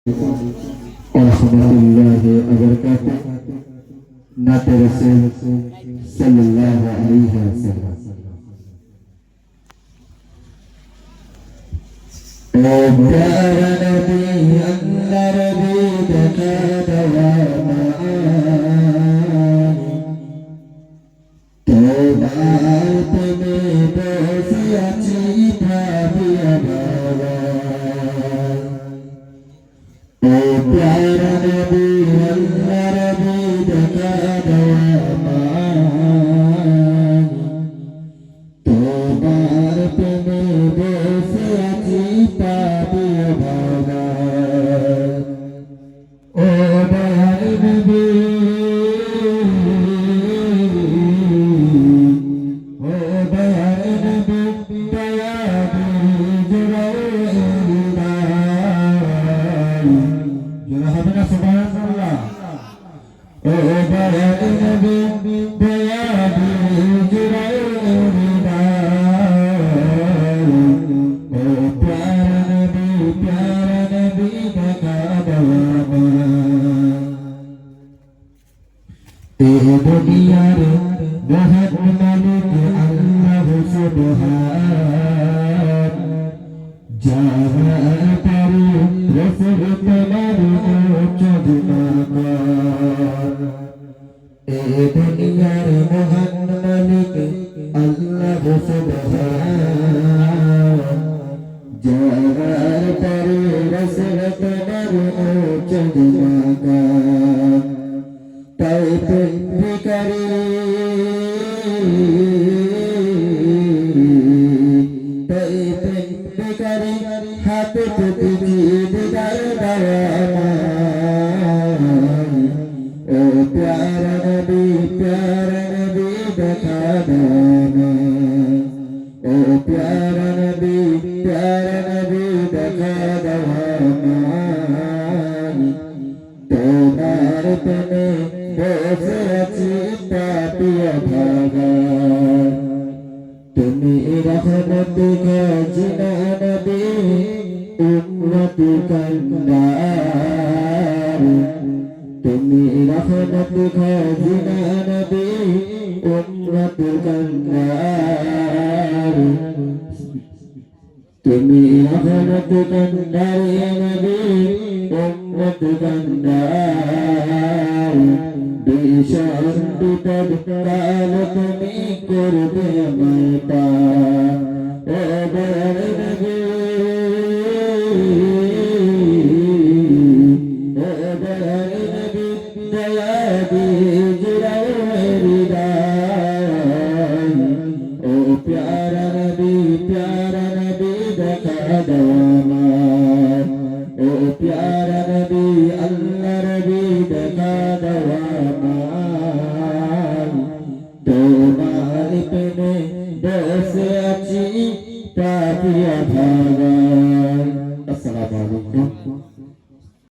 warahmatullahi wabarakatuh. Nabi Rasul sallallahu alaihi wasallam. Oh प्यारा नबी अल्लाह रबी देखा दवा तो बात में बसिया चीता बिया बाबा ओ प्यारा नबी अल्लाह रबी देखा दवा तो बात में बसिया चीता बिया बाबा ओ प्यारा नबी दुनियार बहुत मालिक अल्लाह सुब्हान जावा पारी रसूल तमार उच्च गुनाहगार ए दुनियार महान मालिक अल्लाह सुब्हान जावा पारी रसूल तमार उच्च गुनाहगार ताइफुल बिकारी हाथ टूटी दीदार ओ प्यारा नबी देखा दाना ओ प्यारा नबी देखा दाना তোমার প্রেমে বসে আছি পাপিয়া ভাগা তুমি রহমত খাজিনা নবী উম্মতি কান্দার তুমি রহমত খাজিনা নবী উম্মতি কান্দার তুমি রহমত কান্দার নবী উম্মত কান্দার ভীষণ বিপদ কাল তুমি করবে আমায় পার ও দয়াল নবী ও দয়াল নবী দয়া দিয়ে জুড়াও হৃদয় ও প্যারা নবী দেখা দাও আমায় ओ प्यारा नबी अल्लाह रबी देखा दवा